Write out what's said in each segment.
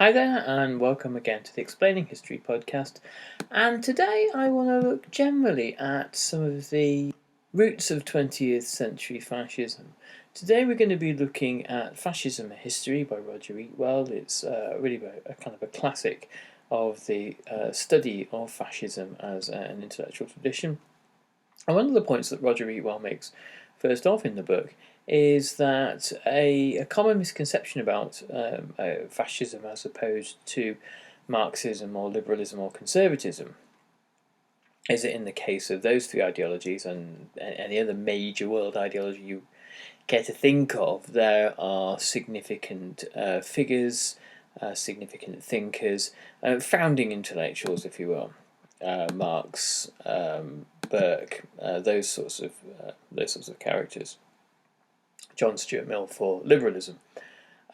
Hi there, and welcome again to the Explaining History podcast. And today I want to look generally at some of the roots of 20th century fascism. Today we're going to be looking at Fascism: A History by Roger Eatwell. It's really a kind of a classic of the study of fascism as an intellectual tradition. And one of the points that Roger Eatwell makes first off in the book is that a common misconception about fascism as opposed to Marxism or liberalism or conservatism is that in the case of those three ideologies and any other major world ideology you care to think of, there are significant figures, significant thinkers, founding intellectuals, if you will. Marx, Burke, those sorts of characters. John Stuart Mill for liberalism,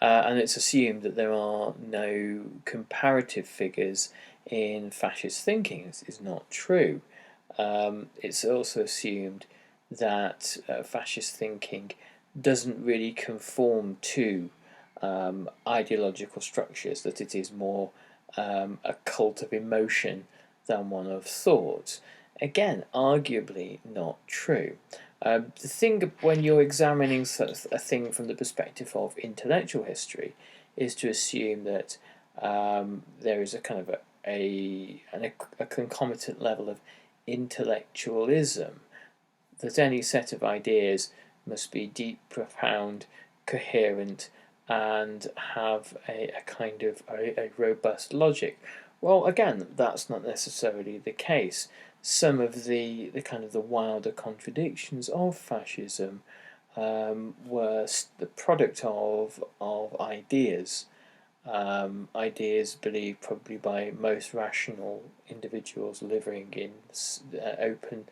and it's assumed that there are no comparative figures in fascist thinking. This is not true. It's also assumed that fascist thinking doesn't really conform to ideological structures, that it is more a cult of emotion than one of thought. Again, arguably not true. The thing when you're examining a thing from the perspective of intellectual history is to assume that there is a kind of a concomitant level of intellectualism, that any set of ideas must be deep, profound, coherent, and have a kind of a robust logic. Well, again, that's not necessarily the case. Some of the kind of the wilder contradictions of fascism were the product of ideas, ideas believed probably by most rational individuals living in open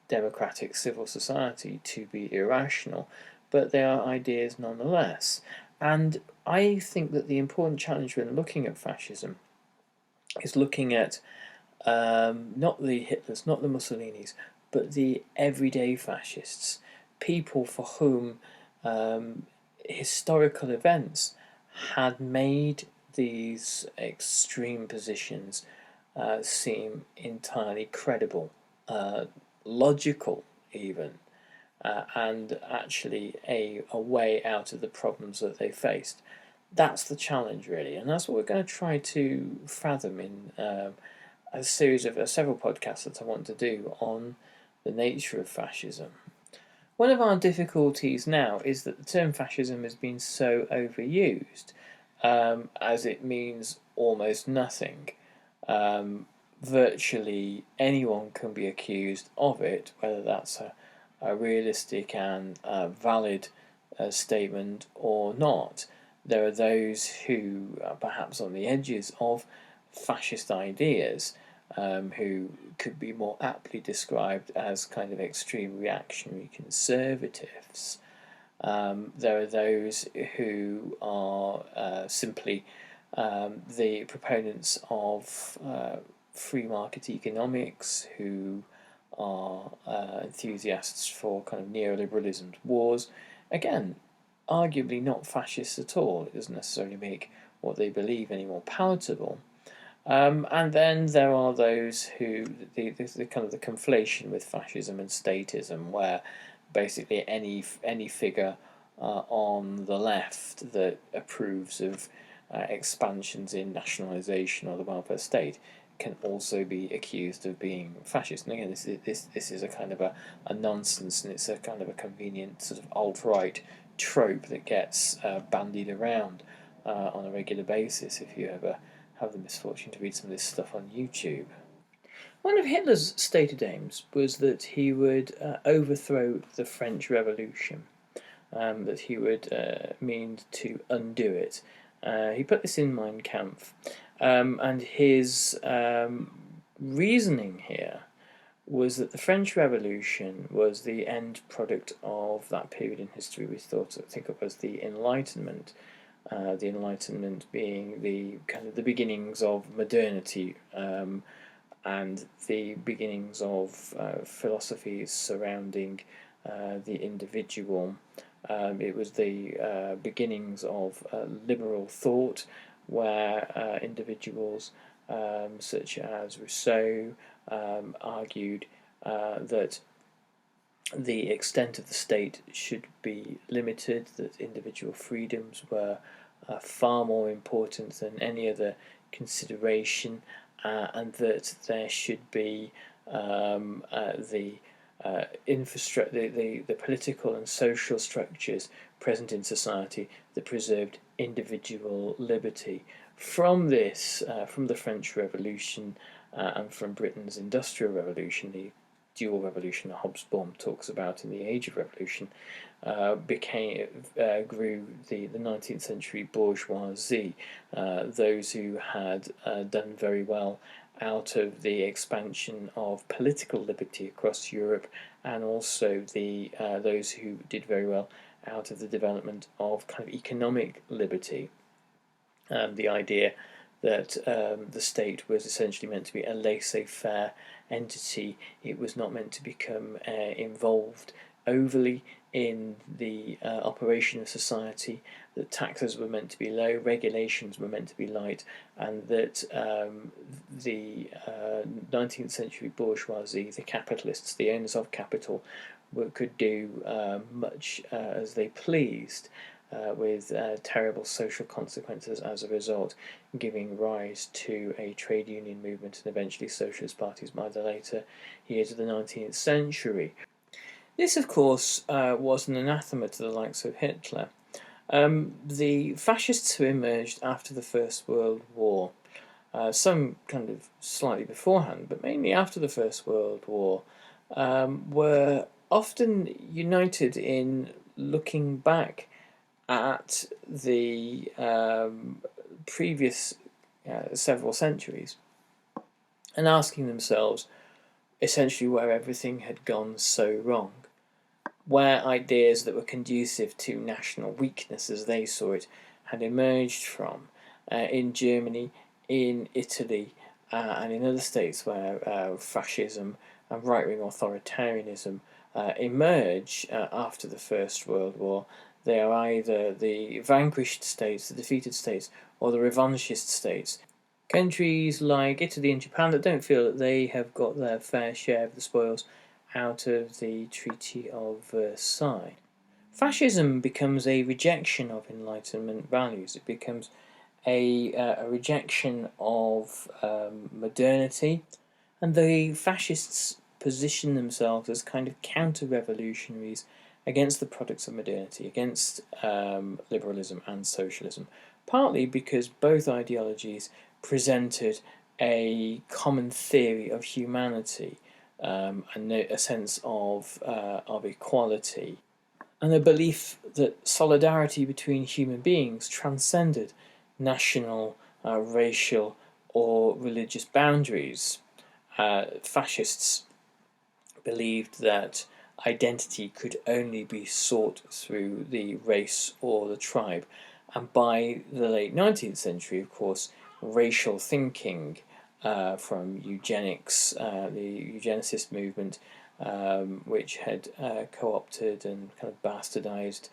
democratic civil society to be irrational, but they are ideas nonetheless. And I think that the important challenge when looking at fascism is looking at not the Hitlers, not the Mussolinis, but the everyday fascists, people for whom historical events had made these extreme positions seem entirely credible, logical even, and actually a way out of the problems that they faced. That's the challenge, really, and that's what we're going to try to fathom in a series of several podcasts that I want to do on the nature of fascism. One of our difficulties now is that the term fascism has been so overused, as it means almost nothing. Virtually anyone can be accused of it, whether that's a realistic and valid statement or not. There are those who are perhaps on the edges of fascist ideas, who could be more aptly described as kind of extreme reactionary conservatives. There are those who are simply the proponents of free market economics, who are enthusiasts for kind of neoliberalism wars. Again, arguably not fascists at all. It doesn't necessarily make what they believe any more palatable. And then there are those who the kind of the conflation with fascism and statism, where basically any figure on the left that approves of expansions in nationalisation or the welfare state can also be accused of being fascist. And again, this is a kind of a nonsense, and it's a kind of a convenient sort of alt-right trope that gets bandied around on a regular basis if you ever have the misfortune to read some of this stuff on YouTube. One of Hitler's stated aims was that he would overthrow the French Revolution, that he would mean to undo it. He put this in Mein Kampf, and his reasoning here was that the French Revolution was the end product of that period in history we think of as the Enlightenment. The Enlightenment being the kind of the beginnings of modernity, and the beginnings of philosophies surrounding the individual. It was the beginnings of liberal thought, where individuals such as Rousseau argued that the extent of the state should be limited, that individual freedoms were far more important than any other consideration, and that there should be the infrastructure, the political and social structures present in society that preserved individual liberty. From this, from the French Revolution and from Britain's Industrial Revolution, the dual revolution that Hobsbawm talks about in the Age of Revolution, grew the 19th century bourgeoisie, those who had done very well out of the expansion of political liberty across Europe, and also those who did very well out of the development of kind of economic liberty. The idea that the state was essentially meant to be a laissez-faire entity. It was not meant to become involved overly in the operation of society, that taxes were meant to be low, regulations were meant to be light, and that the 19th century bourgeoisie, the capitalists, the owners of capital, could do much as they pleased. With terrible social consequences as a result, giving rise to a trade union movement and eventually socialist parties by the later years of the 19th century. This, of course, was an anathema to the likes of Hitler. The fascists who emerged after the First World War, some kind of slightly beforehand, but mainly after the First World War, were often united in looking back at the previous several centuries and asking themselves essentially where everything had gone so wrong, where ideas that were conducive to national weakness as they saw it had emerged from in Germany, in Italy, and in other states where fascism and right-wing authoritarianism emerge after the First World War. They are either the vanquished states, the defeated states, or the revanchist states. Countries like Italy and Japan that don't feel that they have got their fair share of the spoils out of the Treaty of Versailles. Fascism becomes a rejection of Enlightenment values. It becomes a rejection of modernity, and the fascists position themselves as kind of counter-revolutionaries against the products of modernity, against liberalism and socialism, partly because both ideologies presented a common theory of humanity, and a sense of equality, and a belief that solidarity between human beings transcended national, racial, or religious boundaries. Fascists believed that identity could only be sought through the race or the tribe. And by the late 19th century, of course, racial thinking from eugenics, the eugenicist movement, which had co-opted and kind of bastardized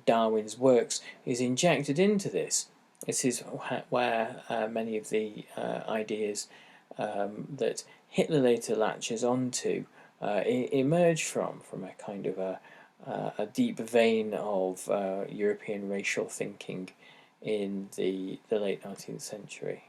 Darwin's works, is injected into this. This is where many of the ideas that Hitler later latches onto emerge from a kind of a deep vein of European racial thinking in the late 19th century.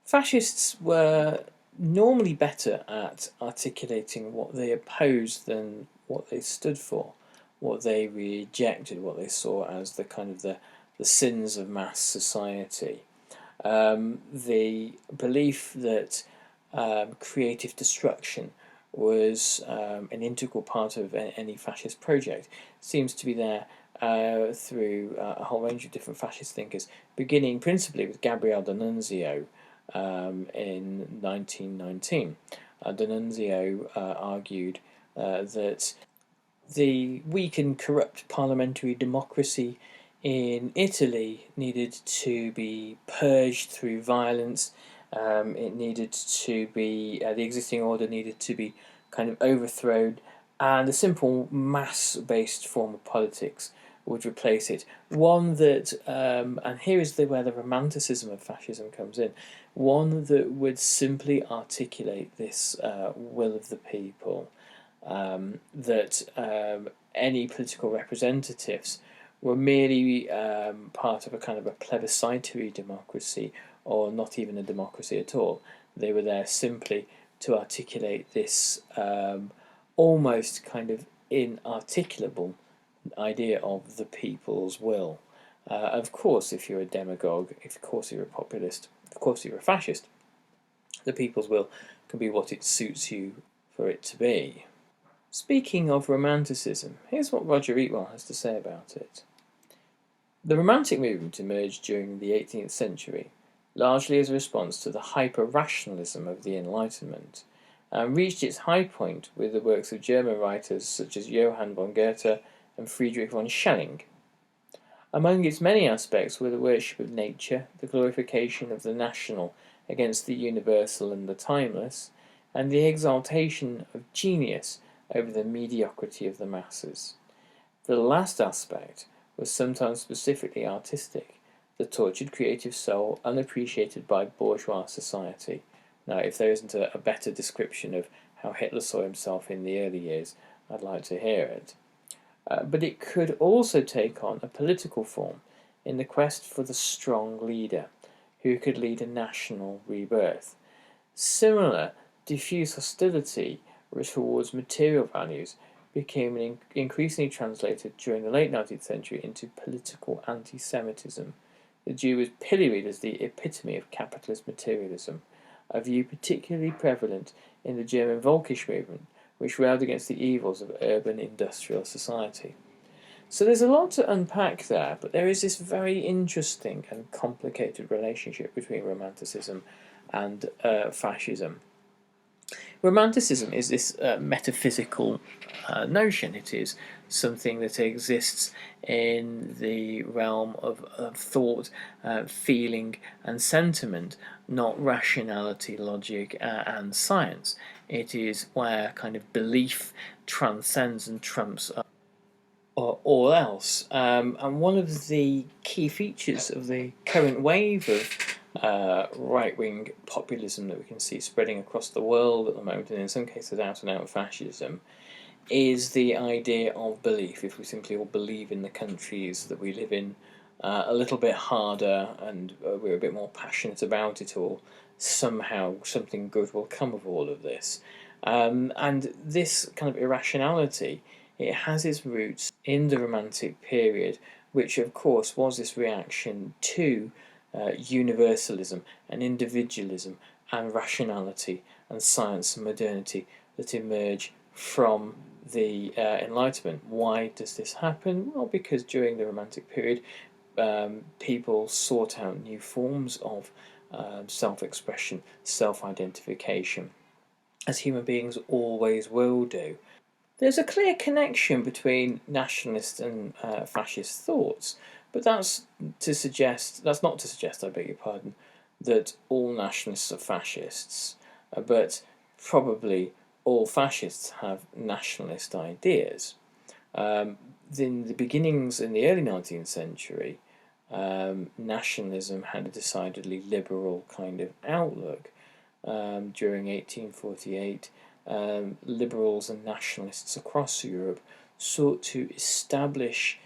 Fascists were normally better at articulating what they opposed than what they stood for, what they rejected, what they saw as the kind of the sins of mass society. The belief that creative destruction was an integral part of any fascist project seems to be there through a whole range of different fascist thinkers, beginning principally with Gabriele Dinunzio in 1919. Dinunzio argued that the weak and corrupt parliamentary democracy in Italy needed to be purged through violence. It needed to be, the existing order needed to be kind of overthrown, and a simple mass-based form of politics would replace it. One that, and here is where the Romanticism of Fascism comes in, one that would simply articulate this will of the people, that any political representatives were merely part of a kind of a plebiscitary democracy, or not even a democracy at all. They were there simply to articulate this almost kind of inarticulable idea of the people's will. Of course, if you're a demagogue, of course you're a populist, of course you're a fascist, the people's will can be what it suits you for it to be. Speaking of Romanticism, here's what Roger Eatwell has to say about it. The Romantic movement emerged during the 18th century, largely as a response to the hyper-rationalism of the Enlightenment, and reached its high point with the works of German writers such as Johann von Goethe and Friedrich von Schelling. Among its many aspects were the worship of nature, the glorification of the national against the universal and the timeless, and the exaltation of genius over the mediocrity of the masses. The last aspect was sometimes specifically artistic, the tortured creative soul unappreciated by bourgeois society. Now, if there isn't a better description of how Hitler saw himself in the early years, I'd like to hear it. But it could also take on a political form in the quest for the strong leader who could lead a national rebirth. Similar diffuse hostility towards material values became increasingly translated during the late 19th century into political anti-Semitism. The Jew was pilloried as the epitome of capitalist materialism, a view particularly prevalent in the German Völkisch movement, which railed against the evils of urban industrial society. So there's a lot to unpack there, but there is this very interesting and complicated relationship between Romanticism and fascism. Romanticism is this metaphysical notion. It is something that exists in the realm of thought, feeling, and sentiment, not rationality, logic, and science. It is where kind of belief transcends and trumps all else. And one of the key features of the current wave of right-wing populism that we can see spreading across the world at the moment, and in some cases out-and-out fascism, is the idea of belief. If we simply all believe in the countries that we live in a little bit harder, and we're a bit more passionate about it all, somehow something good will come of all of this. And this kind of irrationality, it has its roots in the Romantic period, which of course was this reaction to universalism and individualism and rationality and science and modernity that emerge from the Enlightenment. Why does this happen? Well, because during the Romantic period, people sought out new forms of self-expression, self-identification, as human beings always will do. There's a clear connection between nationalist and fascist thoughts, but that's not to suggest, I beg your pardon, that all nationalists are fascists, but probably all fascists have nationalist ideas. In the beginnings in the early 19th century, nationalism had a decidedly liberal kind of outlook. During 1848, liberals and nationalists across Europe sought to establish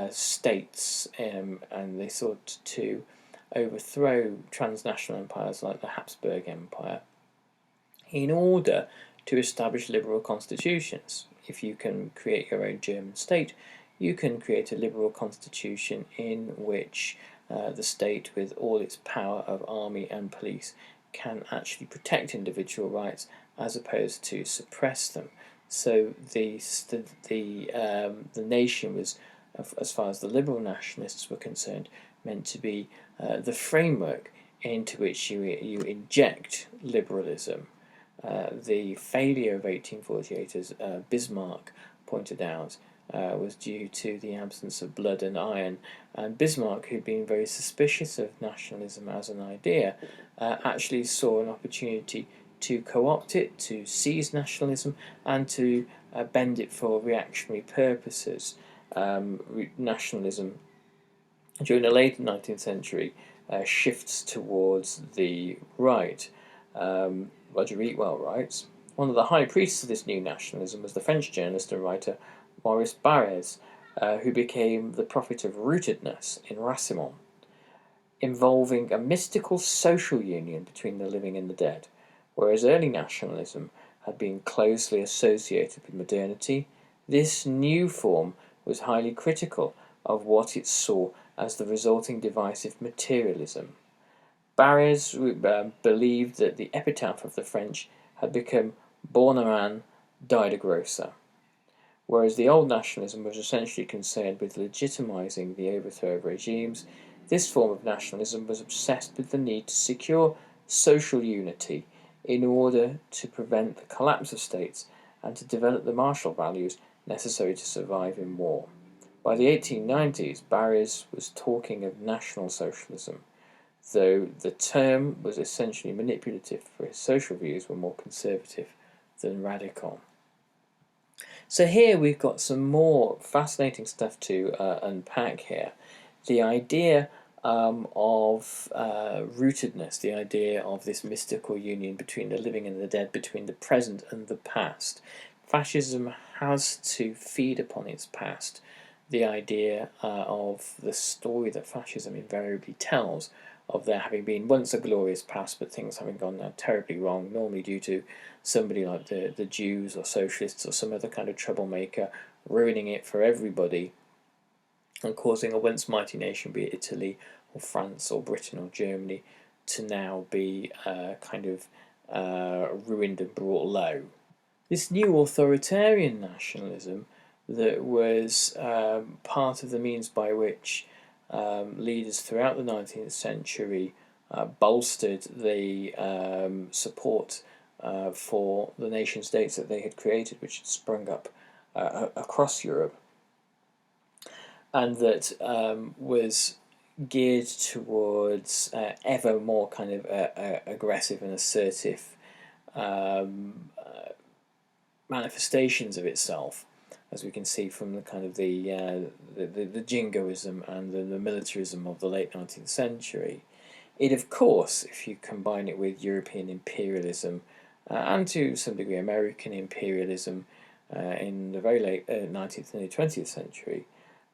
states, and they sought to overthrow transnational empires like the Habsburg Empire in order to establish liberal constitutions. If you can create your own German state, you can create a liberal constitution in which the state, with all its power of army and police, can actually protect individual rights as opposed to suppress them. So the nation was, as far as the liberal nationalists were concerned, meant to be the framework into which you inject liberalism. The failure of 1848, as Bismarck pointed out, was due to the absence of blood and iron, and Bismarck, who'd been very suspicious of nationalism as an idea, actually saw an opportunity to co-opt it, to seize nationalism, and to bend it for reactionary purposes. nationalism during the late 19th century shifts towards the right. Roger Eatwell writes, one of the high priests of this new nationalism was the French journalist and writer Maurice Barrès, who became the prophet of rootedness in Racemont, involving a mystical social union between the living and the dead, whereas early nationalism had been closely associated with modernity. This new form was highly critical of what it saw as the resulting divisive materialism. Barrès believed that the epitaph of the French had become Born a man, died a grocer, whereas the old nationalism was essentially concerned with legitimising the overthrow of regimes. This form of nationalism was obsessed with the need to secure social unity in order to prevent the collapse of states and to develop the martial values necessary to survive in war. By the 1890s, Barrès was talking of National Socialism, though the term was essentially manipulative, for his social views were more conservative than radical. So here we've got some more fascinating stuff to unpack here. The idea of rootedness, the idea of this mystical union between the living and the dead, between the present and the past. Fascism has to feed upon its past. The idea of the story that fascism invariably tells of there having been once a glorious past, but things having gone now terribly wrong, normally due to somebody like the Jews or socialists or some other kind of troublemaker ruining it for everybody and causing a once mighty nation, be it Italy or France or Britain or Germany, to now be ruined and brought low. This new authoritarian nationalism that was part of the means by which leaders throughout the 19th century bolstered the support for the nation states that they had created, which had sprung up across Europe, and that was geared towards ever more kind of aggressive and assertive manifestations of itself, as we can see from the kind of the jingoism and the militarism of the late 19th century. It, of course, if you combine it with European imperialism and to some degree American imperialism in the very late 19th and 20th century,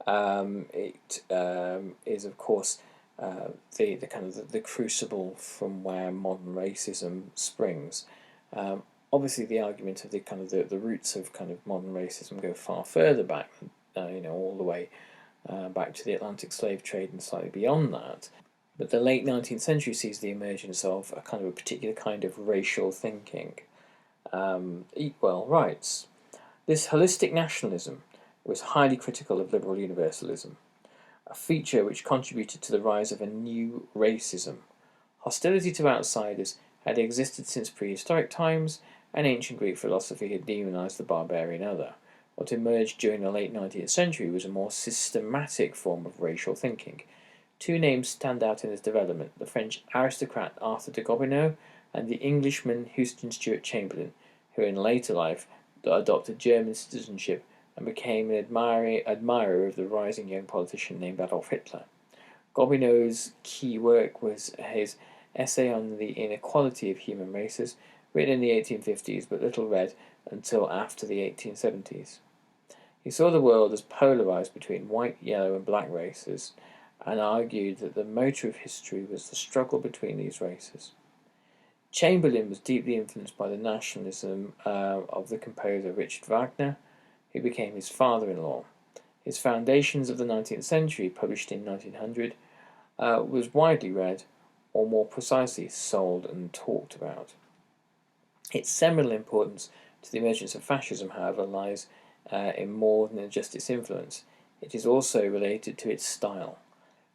it is, of course, the crucible from where modern racism springs. Obviously, the argument of the roots of kind of modern racism go far further back, all the way back to the Atlantic slave trade and slightly beyond that. But the late 19th century sees the emergence of a kind of a particular kind of racial thinking. Eatwell writes, this holistic nationalism was highly critical of liberal universalism, a feature which contributed to the rise of a new racism. Hostility to outsiders had existed since prehistoric times, and ancient Greek philosophy had demonized the barbarian other. What emerged during the late 19th century was a more systematic form of racial thinking. Two names stand out in this development, the French aristocrat Arthur de Gobineau and the Englishman Houston Stewart Chamberlain, who in later life adopted German citizenship and became an admirer of the rising young politician named Adolf Hitler. Gobineau's key work was his essay on the inequality of human races, written in the 1850s but little read until after the 1870s. He saw the world as polarized between white, yellow, and black races, and argued that the motor of history was the struggle between these races. Chamberlain was deeply influenced by the nationalism of the composer Richard Wagner, who became his father-in-law. His Foundations of the 19th Century, published in 1900, was widely read, or more precisely, sold and talked about. Its seminal importance to the emergence of fascism, however, lies in more than just its influence. It is also related to its style.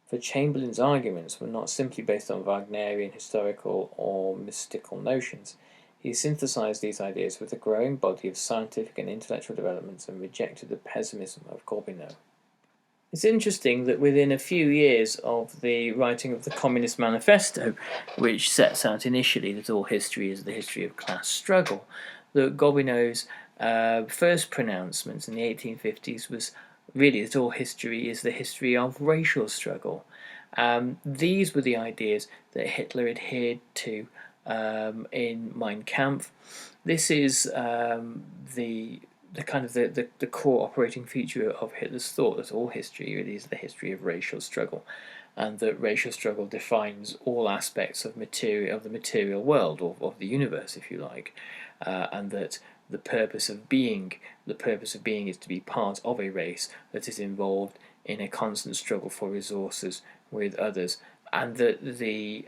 For Chamberlain's arguments were not simply based on Wagnerian historical or mystical notions. He synthesized these ideas with a growing body of scientific and intellectual developments and rejected the pessimism of Gobineau. It's interesting that within a few years of the writing of the Communist Manifesto, which sets out initially that all history is the history of class struggle, that Gobineau's first pronouncements in the 1850s was really that all history is the history of racial struggle. These were the ideas that Hitler adhered to in Mein Kampf. This is the kind of the core operating feature of Hitler's thought, that all history really is the history of racial struggle, and that racial struggle defines all aspects of the material world, or of the universe, if you like, and that the purpose of being is to be part of a race that is involved in a constant struggle for resources with others, and that the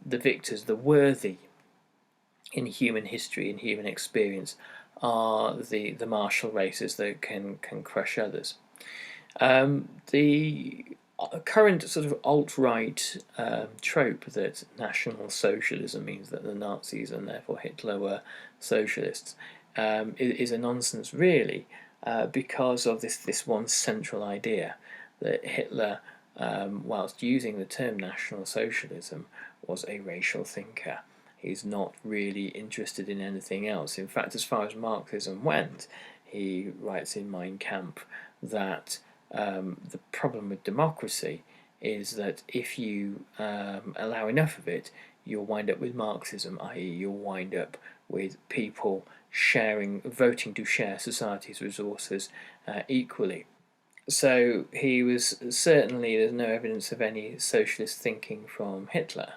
victors, the worthy in human history, in human experience, are the martial races that can crush others. The current sort of alt-right trope that National Socialism means that the Nazis and therefore Hitler were socialists is a nonsense, really, because of this one central idea that Hitler, whilst using the term National Socialism, was a racial thinker. He's not really interested in anything else. In fact, as far as Marxism went, he writes in Mein Kampf that the problem with democracy is that if you allow enough of it, you'll wind up with Marxism, i.e. you'll wind up with people voting to share society's resources equally. So there's no evidence of any socialist thinking from Hitler.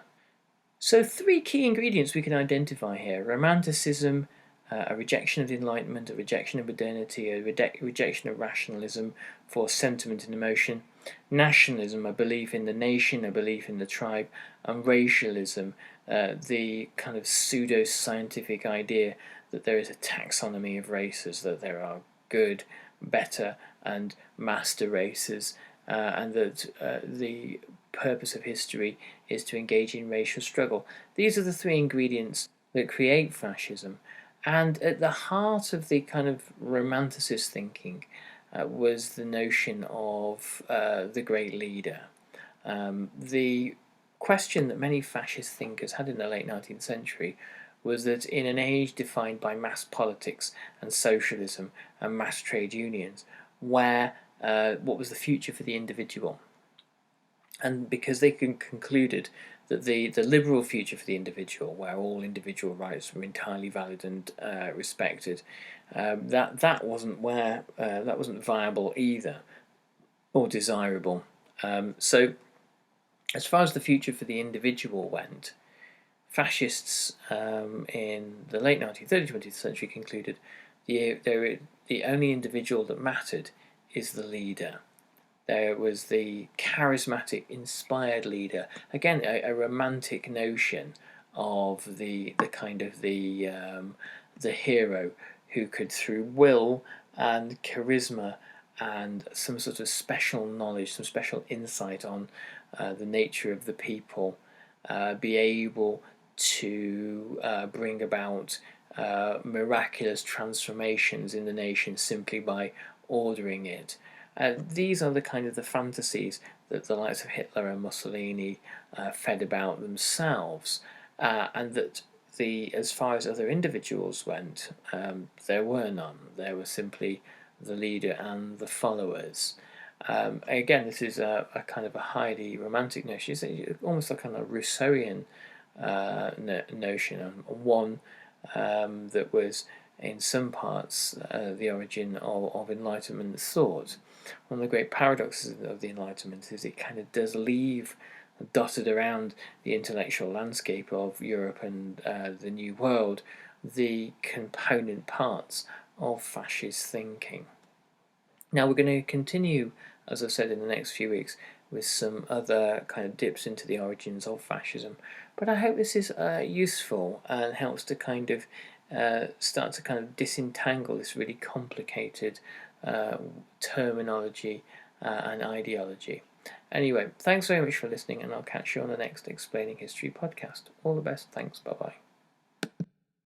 So 3 key ingredients we can identify here: Romanticism, a rejection of the Enlightenment, a rejection of modernity, a rejection of rationalism for sentiment and emotion; nationalism, a belief in the nation, a belief in the tribe; and racialism, the kind of pseudo-scientific idea that there is a taxonomy of races, that there are good, better, and master races, and that the purpose of history is to engage in racial struggle. These are the 3 ingredients that create fascism, and at the heart of the kind of romanticist thinking was the notion of the great leader. The question that many fascist thinkers had in the late 19th century was that in an age defined by mass politics and socialism and mass trade unions, what was the future for the individual? And because they concluded that the liberal future for the individual, where all individual rights were entirely valid and respected, that wasn't viable either, or desirable. So, as far as the future for the individual went, fascists in the late 19th, early 20th century concluded the only individual that mattered is the leader. There was the charismatic, inspired leader. Again, a romantic notion of the hero who could, through will and charisma and some sort of special knowledge, some special insight on the nature of the people, be able to bring about miraculous transformations in the nation simply by ordering it. These are the kind of the fantasies that the likes of Hitler and Mussolini fed about themselves, and that as far as other individuals went, there were none. There were simply the leader and the followers. Again, this is a kind of a highly romantic notion. It's almost like a kind of Rousseauian notion, one that was in some parts the origin of Enlightenment thought. One of the great paradoxes of the Enlightenment is it kind of does leave dotted around the intellectual landscape of Europe and the New World the component parts of fascist thinking. Now we're going to continue, as I've said, in the next few weeks with some other kind of dips into the origins of fascism, but I hope this is useful and helps to kind of start to kind of disentangle this really complicated terminology and ideology. Anyway, thanks very much for listening, and I'll catch you on the next Explaining History podcast. All the best. Thanks. Bye-bye.